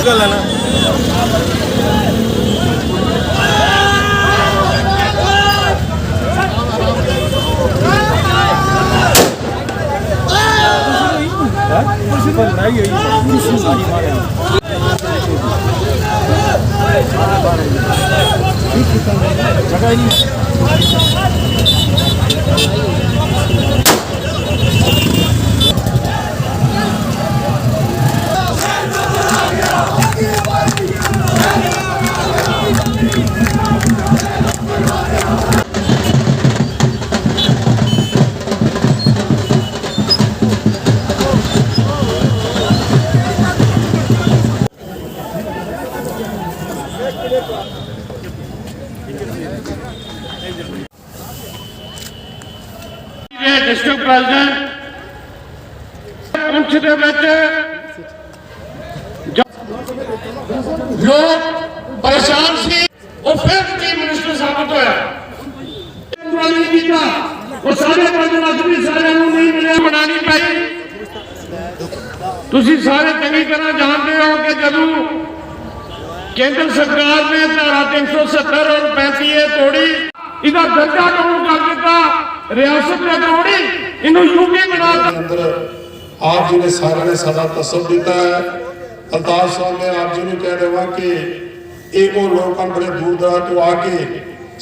गल है ना। जगह ही नहीं। डिस्ट्रिक्ट प्रेसिडेंट पुंछ दे विच लोग परेशान सी और फिर चीफ मिनिस्टर साबित होया वो सारे भी सारे नहीं मिले बनानी पाई। तुसी सारे चंगी तरह जानते हो कि जदों केंद्र सरकार ने धारा 370 और 35 तोड़ी इहदा दर्जा कौन कर दिता रियासत ने तोड़ी इन्हों यूपी बना अंदर आप जी ने सारे ने सारा तसब दिता है। अल्ताफ साहब ने आप जी ने कह देवा कि एक और लोग बड़े दूर दराज तो आके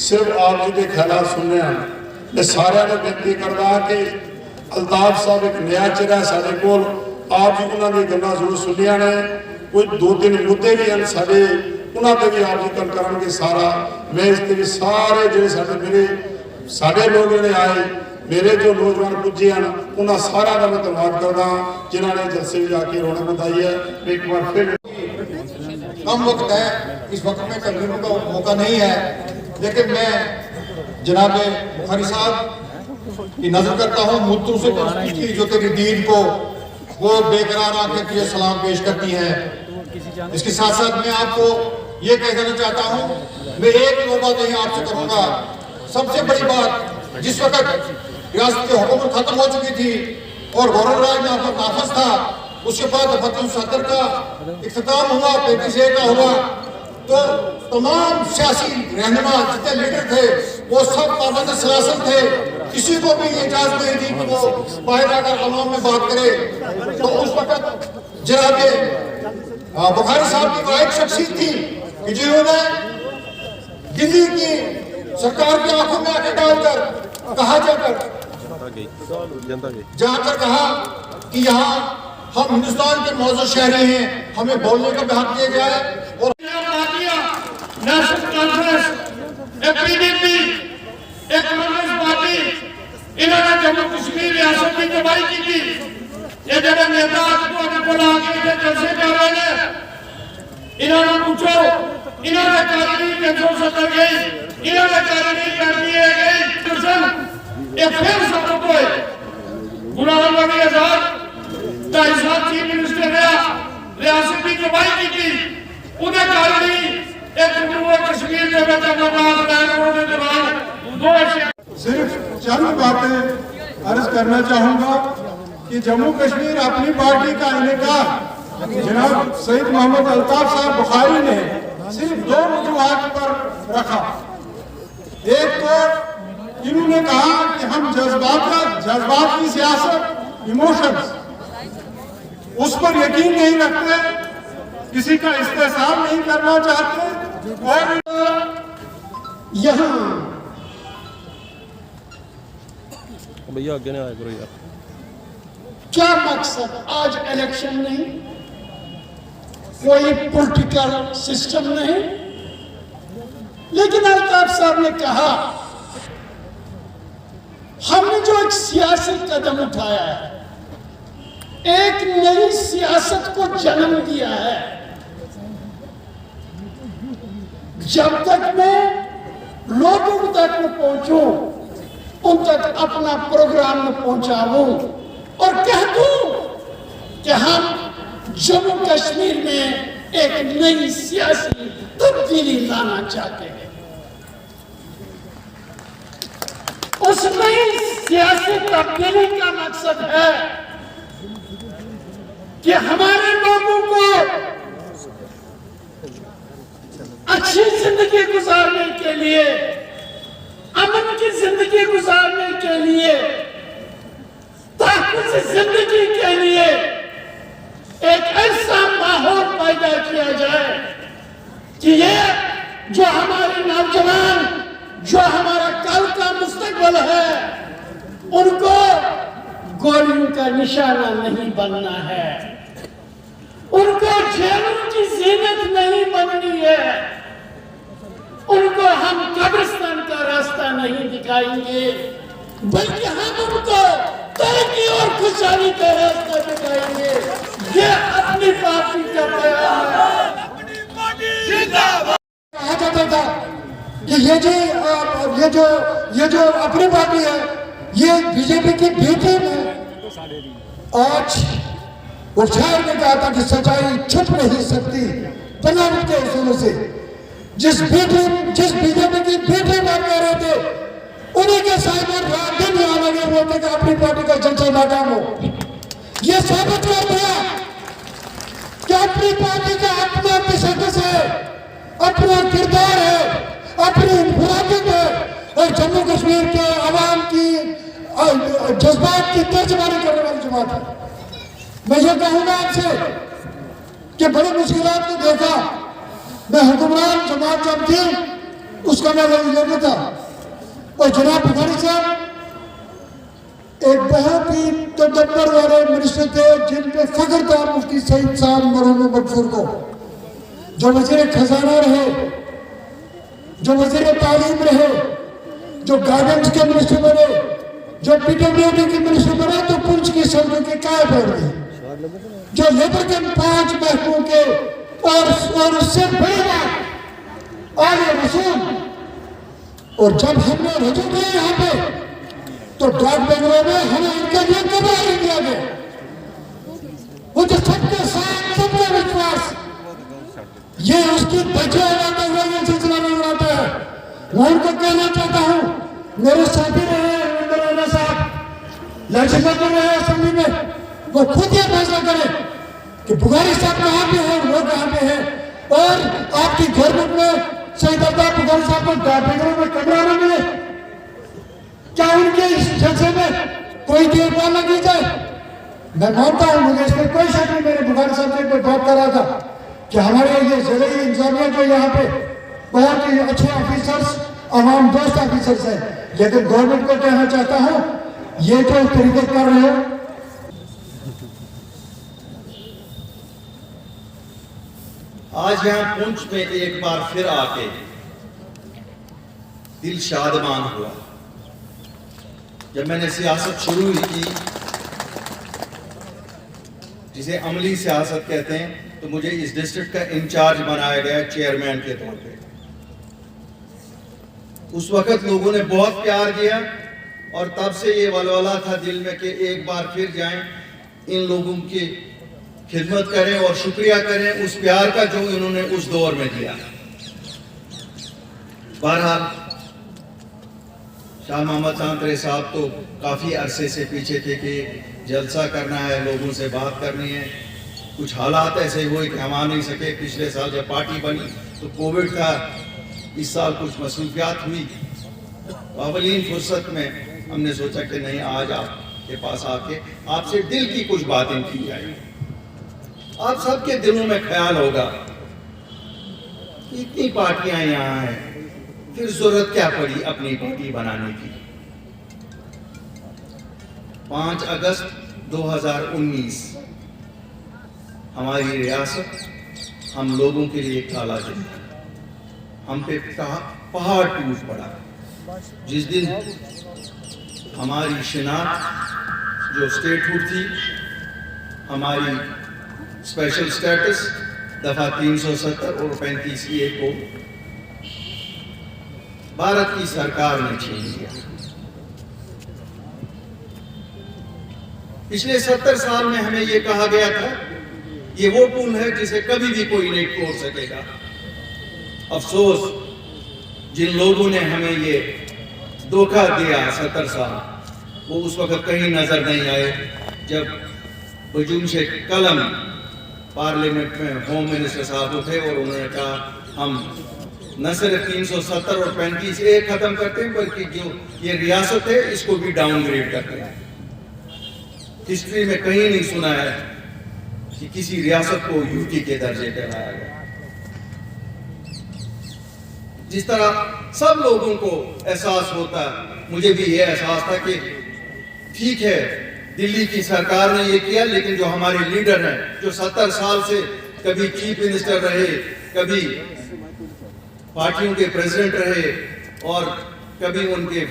सिर्फ आप जी के ख्याल सुनने मैं सारे ने बेनती करदा कि अल्ताफ साहब एक नया चेहरा साडे कोल आप जी उन्होंने गल्लां जरूर सुनिया ने कोई 2-3 मुद्दे भी हैं साडे उन्होंने भी आप जी गल करनगे सारा मैं इस भी सारे जो साडे मेरे साढ़े लोग जो आए मेरे जो नौजवान पुजे हैं उन्होंने सारा का मैं धन्यवाद करदा जिन्होंने जलसे में जाके रौनक बताई है। एक बार फिर कम वक्त है, इस वक्त में तकरीरों का मौका नहीं है, लेकिन मैं जनाब बुखारी साहब की नजर करता हूँ मुद्दों से जो तेरी दीन को वो बेकरार आके तुझे सलाम पेश करती है। इसके साथ साथ मैं आपको ये कह देना चाहता हूँ, मैं एक दो बात यही आपसे करूँगा। सबसे बड़ी बात, जिस वक्त रियासत की हुकूमत खत्म हो चुकी थी और गवर्नर राज में आपका नाफज था, उसके बाद दफा 70 का इख्तिताम हुआ, 35A का हुआ, तो तमाम सियासी रहनुमा जितने लीडर थे वो सब पाबंद सियासत थे। किसी को भी इजाजत नहीं थी कि वो बाहर आकर अवाम में बात करे। तो उस वक्त जनाब बुखारी साहब की वाहिद शख्सियत थी कि जिन्होंने दिल्ली की सरकार की आंखों में आंखें डालकर कहा जाकर कहा कि यहाँ हम हिंदुस्तान के मौजूद शहरी हैं, हमें बोलने का भी हक दिया गया है। और नेशनल कॉन्फ्रेंस, एक पीडीपी, एक कांग्रेस पार्टी, इन्होंने जम्मू कश्मीर रियासत की तबाही की थी। ये जब नेता आपको बोला कि जलसे कर रहे हैं, इन्होंने पूछो, इन्होंने कानूनी 370 गई, इन्होंने कानूनी 35A गई, ये फिर साबित हुए। गुलाम नबी आजाद 2.5 साल चीफ मिनिस्टर रहा, रियासत की तबाही की थी, उन्हें कानूनी एक जम्मू कश्मीर के दौरान सिर्फ चंद बातें अर्ज करना चाहूंगा कि जम्मू कश्मीर अपनी पार्टी का इनेकार जनाब सईद मोहम्मद अल्ताफ साहब बुखारी ने सिर्फ 2 वजूहात पर रखा। एक तो इन्होंने कहा कि हम जज्बात की सियासत, इमोशंस, उस पर यकीन नहीं रखते, किसी का इस्तेहसाल नहीं करना चाहते। और यहाँ भैया आगे ना आया करो यार। क्या मकसद? आज इलेक्शन नहीं, कोई पॉलिटिकल सिस्टम नहीं, लेकिन अल्ताफ साहब ने कहा हमने जो एक सियासी कदम उठाया है, एक नई सियासत को जन्म दिया है। जब तक मैं लोगों तक न पहुंचूं, उन तक अपना प्रोग्राम न पहुंचाऊं और कह दूं कि हम जम्मू कश्मीर में एक नई सियासी तब्दीली लाना चाहते हैं। उस नई सियासी तब्दीली का मकसद है कि हमारे लोगों को अच्छी जिंदगी गुजारने के लिए, अमन की जिंदगी गुजारने के लिए, ताकत जिंदगी के लिए एक ऐसा माहौल पैदा किया जाए कि ये जो हमारे नौजवान, जो हमारा कल का मुस्तकबिल है, उनको गोलियों का निशाना नहीं बनना है, उनको जेलों की जीनत नहीं बननी है, उनको हम कब्रिस्तान का रास्ता नहीं दिखाएंगे, बल्कि हम उनको तरक्की और खुशहाली का रास्ता दिखाएंगे। ये अपनी पार्टी का बयान है। कहा जाता था कि ये जो अपनी पार्टी है, ये बीजेपी की बेटी में। आज वो शायर ने कहा था कि सच्चाई छुप नहीं सकती बनावट के उसूलों से। जिस बीजेपी की बेटी बात कर रहे थे, उन्हीं के साइबर रात दिन यहाँ लगे हुए थे कि अपनी पार्टी का जलसा नाकाम हो। ये साबित कर दिया कि अपनी पार्टी का अपना तशद्दुस है, अपना किरदार है, अपनी इंफरादियत है, और जम्मू कश्मीर के आवाम की जज्बात की तर्जमानी करने वाली जमात है। मैं ये कहूँगा आपसे कि बड़ी मुश्किलात को देखा। मैं हुक्मरान जमात जब थी उसका मैं लेने था, और जनाब बुखारी साहब एक बहुत ही तदब्बर वाले मिनिस्टर थे जिन पे फख्र था मुफ्ती सईद साहब मरहूम मगफूर को, जो वज़ीर खजाना रहे, जो वज़ीर तालीम रहे, जो गार्डेंस के मिनिस्टर बने, जो पीडब्ल्यूडी के मिनिस्टर बने तो पुंछ की सड़कों के काय पड़ गई, जो लेबर के 5 महकमों के और उससे बड़ी बात आले रसूल। और जब हमने रजू किया यहाँ पे तो डाक बेंगलोर में हमें इनके लिए कबाल दिया गया। वो जो सबके साथ सबका विश्वास, ये उसकी बचा लाता हुआ ये सिलसिला नजर आता है। मैं उनको कहना चाहता हूँ, मेरे साथी रहे साहब लेजिस्लेटर रहे असेंबली में, वो खुद ये फैसला करें कि बुखारी साहब कहाँ पे है, वो कहाँ पे है, और आपकी गवर्नमेंट में सईद अब्बास बुखारी साहब को डाक बेंगलोर में कमरा न मिले, क्या उनके इस जलसे में कोई देखभाल न की जाए? मैं मानता हूँ, मुझे इसमें कोई शक नहीं। मेरे बुखारी साहब से कोई बात कर रहा था कि हमारे ये ज़िले इंतजामिया जो यहाँ पे बहुत ही अच्छे ऑफिसर्स, आवाम दोस्त ऑफिसर्स हैं, लेकिन गवर्नमेंट को कहना चाहता हूँ, ये जो तरीके कर रहे हो, आज यहाँ पुंछ में एक बार फिर आके दिल शादमान हुआ। जब मैंने सियासत शुरू ही की, जिसे अमली सियासत कहते हैं, तो मुझे इस डिस्ट्रिक्ट का इंचार्ज बनाया गया चेयरमैन के तौर पे। उस वक्त लोगों ने बहुत प्यार किया और तब से ये वलवला था दिल में कि एक बार फिर जाएं, इन लोगों की खिदमत करें और शुक्रिया करें उस प्यार का जो इन्होंने उस दौर में दिया। बहरहाल शाह मोहम्मद सांतरे साहब तो काफ़ी अरसे से पीछे थे कि जलसा करना है, लोगों से बात करनी है। कुछ हालात ऐसे हुए कि हम आ नहीं सके। पिछले साल जब पार्टी बनी तो कोविड था, इस साल कुछ मसरूफियात हुई। अवलीन फुर्सत में हमने सोचा कि नहीं, आज आपके पास आके आपसे दिल की कुछ बातें की जाए। आप सबके दिलों में ख्याल होगा कि इतनी पार्टियां यहाँ हैं, फिर जरूरत क्या पड़ी अपनी पार्टी बनाने की। 5 अगस्त 2019 हमारी रियासत हम लोगों के लिए काला दिन था। हम पे पहाड़ टूट पड़ा जिस दिन हमारी शिनाख्त जो स्टेटहुड थी, हमारी स्पेशल स्टेटस दफा 370 और 35A को भारत की सरकार ने छीन लिया। पिछले 70 साल में हमें यह कहा गया था ये वो पुल है जिसे कभी भी कोई नहीं तोड़ सकेगा। अफसोस जिन लोगों ने हमें ये धोखा दिया 70 साल, वो उस वक्त कहीं नजर नहीं आए जब हुजूम से कलम पार्लियामेंट में होम मिनिस्टर साहब उठे और उन्होंने कहा हम न सिर्फ 370 और 35A खत्म करते हैं, बल्कि जो ये रियासत है इसको भी डाउनग्रेड करते हैं। हिस्ट्री में कहीं नहीं सुना है कि किसी रियासत को यूटी के दर्जे पर लाया गया। जिस तरह सब लोगों को एहसास होता, मुझे भी ये एहसास था कि ठीक है दिल्ली की सरकार ने ये किया, लेकिन जो हमारे लीडर हैं जो 70 साल से कभी चीफ मिनिस्टर रहे, कभी पार्टियों के प्रेसिडेंट रहे और कभी उनके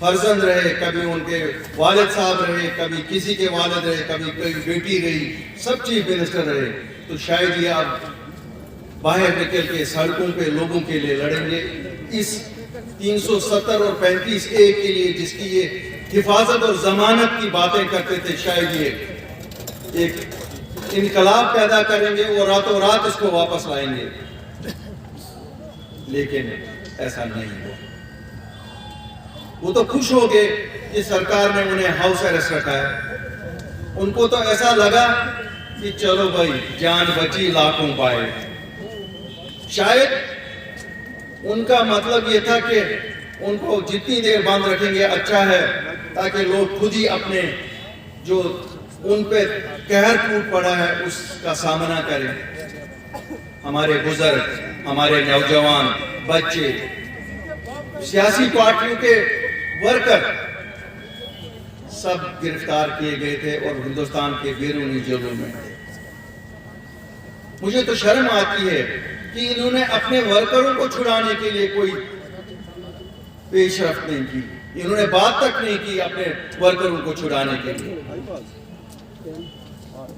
फर्जंद रहे, कभी उनके वालिद साहब रहे, कभी किसी के वालिद रहे, कभी कोई बेटी रही, सब चीफ मिनिस्टर रहे, तो शायद ये अब बाहर निकल के सड़कों पे लोगों के लिए लड़ेंगे। इस 370 और 35A के लिए जिसकी ये हिफाजत और जमानत की बातें करते थे, शायद ये एक इनकलाब पैदा करेंगे और रातों रात इसको वापस लाएंगे, लेकिन ऐसा नहीं हुआ। वो तो खुश हो गए कि सरकार ने उन्हें हाउस अरेस्ट रखा है। उनको तो ऐसा लगा कि चलो भाई जान बची लाखों पाए। शायद उनका मतलब ये था कि उनको जितनी देर बंद रखेंगे अच्छा है, ताकि लोग खुद ही अपने जो उन पे कहर टूट पड़ा है उसका सामना करें। हमारे बुजुर्ग, हमारे नौजवान, बच्चे, सियासी पार्टियों के वर्कर सब गिरफ्तार किए गए थे और हिंदुस्तान के बैरूनी जेलों में। मुझे तो शर्म आती है कि इन्होंने अपने वर्करों को छुड़ाने के लिए कोई पेशरफ्त नहीं की, इन्होंने बात तक नहीं की अपने वर्करों को छुड़ाने के लिए।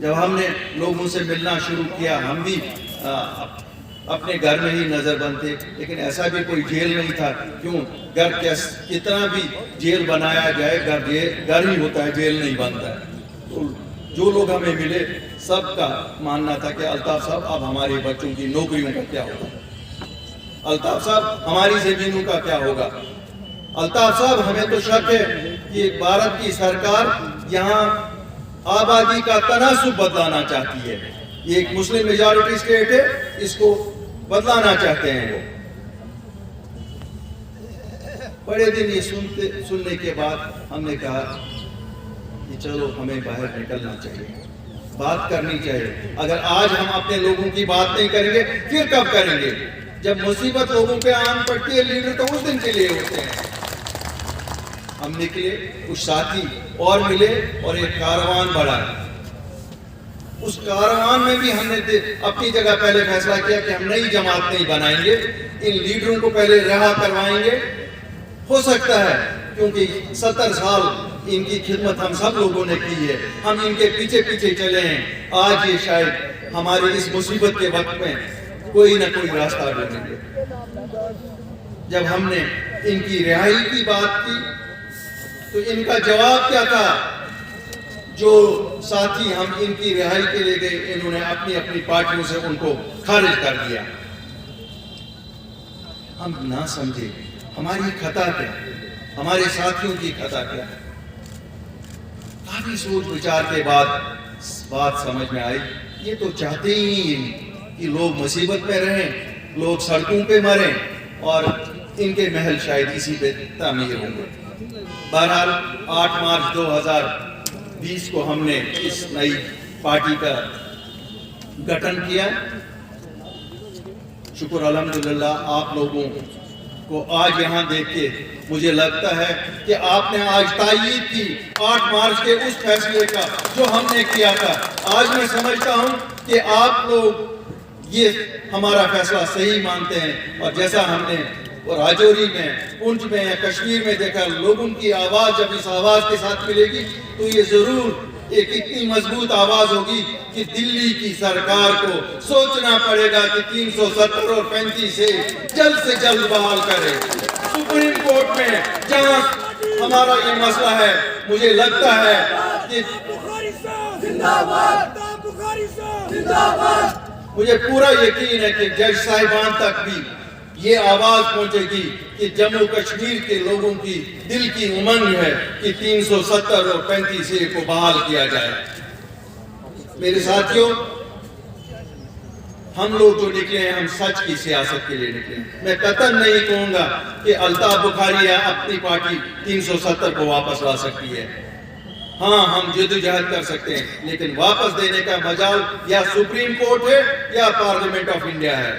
जब हमने लोगों से मिलना शुरू किया, हम भी अपने घर में ही नजरबंद थे, लेकिन ऐसा भी कोई जेल नहीं था। क्यों? घर कितना भी जेल बनाया जाए, घर ही होता है, जेल नहीं बनता है। तो जो लोग हमें मिले सबका मानना था कि अल्ताफ साहब अब हमारे बच्चों की नौकरियों का क्या होगा, अल्ताफ साहब हमारी जमीनों का क्या होगा। अल्ताफ साहब हमें तो शक है कि भारत की सरकार यहाँ आबादी का तनासुब बदलाना चाहती है। ये एक मुस्लिम मेजॉरिटी स्टेट है, इसको बदलाना चाहते हैं वो। बड़े दिन ये सुनने के बाद हमने कहा कि चलो हमें बाहर निकलना चाहिए, बात करनी चाहिए। अगर आज हम अपने लोगों की बात नहीं करेंगे फिर कब करेंगे? जब मुसीबत लोगों पे आन पड़ती है, लीडर तो उस दिन के लिए होते हैं। हम निकले, कुछ साथी और मिले और एक कारवान बढ़ा। उस कारवान में भी हमने अपनी जगह पहले फैसला किया कि हम नई जमात नहीं बनाएंगे, इन लीडरों को पहले रिहा करवाएंगे। हो सकता है क्योंकि 70 साल इनकी खिदमत हम सब लोगों ने की है, हम इनके पीछे पीछे चले हैं। आज ये शायद हमारे इस मुसीबत के वक्त में कोई ना कोई रास्ता ढूंढेंगे। जब हमने इनकी रिहाई की बात की तो इनका जवाब क्या था? जो साथी हम इनकी रिहाई के लिए गए, इन्होंने अपनी अपनी पार्टियों से उनको खारिज कर दिया। हम ना समझे हमारी खता क्या, हमारे साथियों की खता क्या। काफी सोच विचार के बाद बात समझ में आई, ये तो चाहते ही नहीं कि लोग मुसीबत में रहें, लोग सड़कों पे मरें और इनके महल शायद इसी पे तामीर होंगे। बहरहाल 8 मार्च 2020 को हमने इस नई पार्टी का गठन किया। शुक्र अल्हम्दुलिल्लाह आप लोगों को आज यहाँ देख के मुझे लगता है कि आपने आज तायीद की 8 मार्च के उस फैसले का जो हमने किया था। आज मैं समझता हूँ कि आप लोग ये हमारा फैसला सही मानते हैं। और जैसा हमने राजौरी में, पुंछ में या कश्मीर में देखा, लोगों की आवाज जब इस आवाज के साथ मिलेगी तो ये जरूर एक इतनी मजबूत आवाज होगी कि दिल्ली की सरकार को सोचना पड़ेगा कि 370 और 35 से जल्द बहाल करे। सुप्रीम कोर्ट में जहां हमारा ये मसला है, मुझे लगता है कि मुझे पूरा यकीन है कि जज साहिबान तक भी ये आवाज पहुंचेगी कि जम्मू कश्मीर के लोगों की दिल की उमंग है कि 370 और 35A को बहाल किया जाए। मेरे साथियों, हम लोग जो निकले हैं, हम सच की सियासत के लिए निकले हैं। मैं कतई नहीं कहूंगा कि अल्ताफ बुखारी या अपनी पार्टी 370 को वापस ला सकती है। हाँ, हम जद्दोजहद कर सकते हैं, लेकिन वापस देने का मजाल या सुप्रीम कोर्ट है या पार्लियामेंट ऑफ इंडिया है।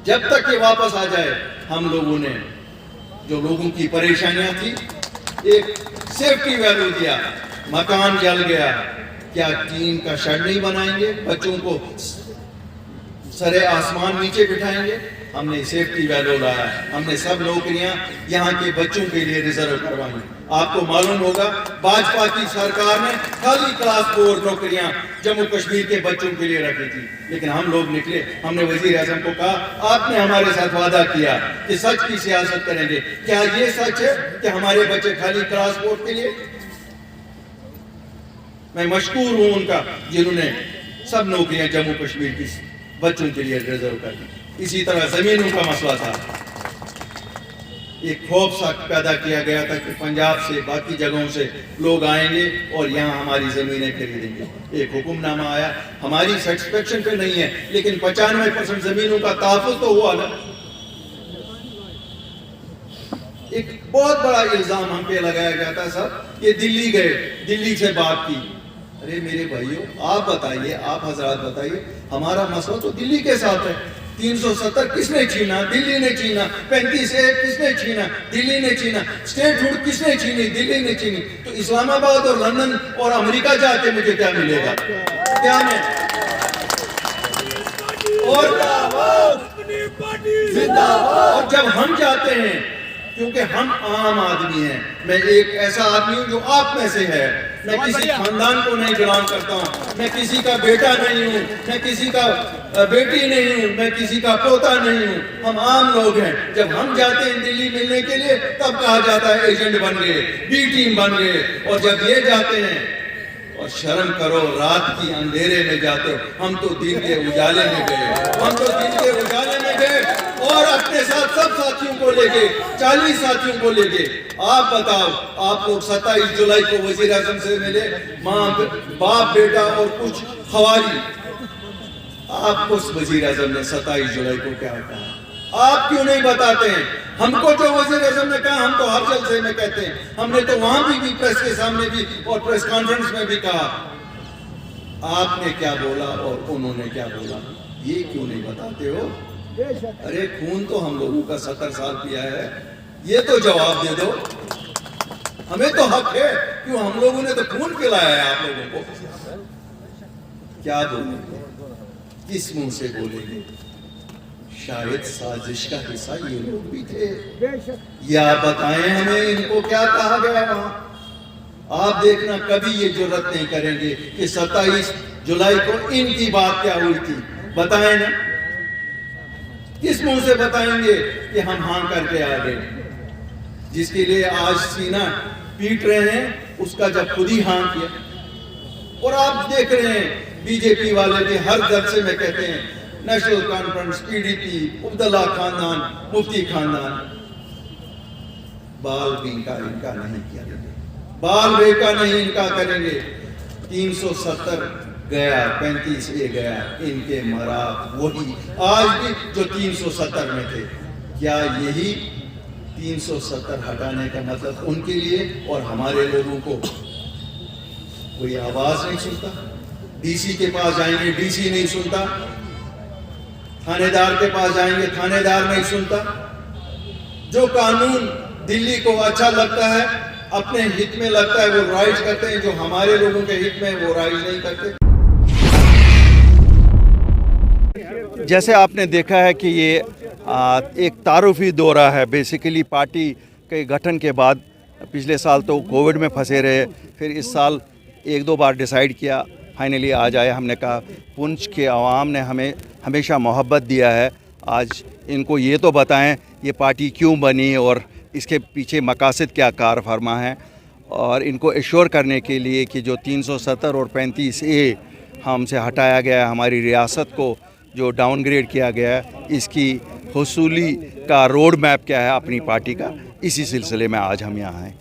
जब तक ये वापस आ जाए, हम लोगों ने जो लोगों की परेशानियां थी, एक सेफ्टी वैल्यू दिया, मकान जल गया, क्या टीन का शेड नहीं बनाएंगे, बच्चों को सरे आसमान नीचे बिठाएंगे? हमने सेफ्टी वैल्यू लाया, हमने सब नौकरियां यहाँ के बच्चों के लिए रिजर्व करवाई। आपको मालूम होगा, भाजपा की सरकार ने खाली क्लास 4 नौकरियां जम्मू कश्मीर के बच्चों के लिए रखी थी, लेकिन हम लोग निकले, हमने वजीर आजम को कहा, आपने हमारे साथ वादा किया कि सच की सियासत करेंगे। क्या ये सच है कि हमारे बच्चे खाली क्लास 4 के लिए? मैं मशकूर हूं उनका, जिन्होंने सब नौकरियां जम्मू कश्मीर की बच्चों के लिए रिजर्व कर दी। इसी तरह जमीनों का मसला था, एक खौफ सा पैदा किया गया था कि पंजाब से, बाकी जगहों से लोग आएंगे और यहाँ हमारी जमीनें खरीदेंगे। एक हुक्मनामा आया, हमारी सेटिस्फेक्शन पे नहीं है, लेकिन 95% जमीनों का तहफ़्फ़ुज़ तो हुआ ना। एक बहुत बड़ा इल्जाम हम पे लगाया गया था, साहब ये दिल्ली गए, दिल्ली से बात की। अरे मेरे भाइयों, आप बताइए, आप हजरात बताइए, हमारा मसला तो दिल्ली के साथ है। 370 किसने छीना? दिल्ली ने छीना। 35A किसने छीना? दिल्ली ने छीना। स्टेटहुड किसने छीनी? दिल्ली ने छीनी। तो इस्लामाबाद और लंदन और अमेरिका जाके मुझे क्या मिलेगा? क्या मैं और जब हम जाते हैं, क्योंकि हम आम आदमी हैं, मैं एक ऐसा आदमी हूं जो आप में से है, मैं किसी खानदान को नहीं बिलोंग करता हूं, मैं किसी का बेटा नहीं हूं, मैं किसी का बेटी नहीं हूं, मैं किसी का पोता नहीं हूं, हम आम लोग हैं। जब हम जाते हैं दिल्ली मिलने के लिए, तब कहा जाता है एजेंट बन गए, बी टीम बन गए। और जब ये जाते हैं, और शर्म करो, रात की अंधेरे में जाते हो, हम तो दिन के उजाले में गए, हम तो दिन के उजाले में गए और अपने साथ सब साथियों को लेके, 40 साथियों को लेके। आप बताओ, आप लोग 27 जुलाई को वजीर आजम से मिले, माँ बाप बेटा और कुछ खवारी। आपको वजीर आजम ने 27 जुलाई को क्या कहा? आप क्यों नहीं बताते हैं? हमको जो वजीर आजम ने कहा, हम तो हर जलसे में कहते हैं, हमने तो वहां भी प्रेस के सामने भी और प्रेस कॉन्फ्रेंस में भी कहा। आपने क्या बोला और उन्होंने क्या बोला, ये क्यों नहीं बताते हो? अरे खून तो हम लोगों का 70 साल पिया है, ये तो जवाब दे दो। हमें तो हक है, क्यों? हम लोगों ने तो खून पिलाया है आप लोगों को। क्या बोलेंगे? किस मुंह से बोलेंगे? शायद साजिश का हिस्सा ये लोग भी थे, या बताएं हमें इनको क्या कहा गया वहां। आप देखना, कभी ये जुर्रत नहीं करेंगे कि 27 जुलाई को इनकी बात क्या हुई थी। बताएं ना, किस मुंह से बताएंगे कि हम हाँ करके आ गए? जिसके लिए आज सीना पीट रहे हैं, उसका जब खुद ही हाँ किया। और आप देख रहे हैं, बीजेपी वाले भी हर जलसे में कहते हैं, नेशनल कॉन्फ्रेंस, PDP, अब्दुल्ला खानदान, मुफ्ती खानदान। बाल भी इनका नहीं किया, बाल बेका नहीं इनका करेंगे। 370 गया, 35A गया, इनके मरा वही आज भी जो 370 में थे। क्या यही 370 हटाने का मतलब उनके लिए और हमारे लोगों को कोई आवाज नहीं सुनता? DC के पास जाएंगे, DC नहीं सुनता, थानेदार के पास जाएंगे, थानेदार नहीं सुनता। जो कानून दिल्ली को अच्छा लगता है, अपने हित में लगता है, वो राइज करते हैं, जो हमारे लोगों के हित में वो राइज नहीं करते। जैसे आपने देखा है कि ये एक तारुफी दौरा है। बेसिकली पार्टी के गठन के बाद पिछले साल तो कोविड में फंसे रहे, फिर इस साल 1-2 बार डिसाइड किया, फाइनली आज आए। हमने कहा पुंछ के अवाम ने हमें हमेशा मोहब्बत दिया है, आज इनको ये तो बताएं ये पार्टी क्यों बनी और इसके पीछे मकासद क्या कार फरमा है, और इनको एश्योर करने के लिए कि जो 370 और 35A हमसे हटाया गया है, हमारी रियासत को जो डाउनग्रेड किया गया है, इसकी हुसूली का रोड मैप क्या है अपनी पार्टी का, इसी सिलसिले में आज हम यहाँ हैं।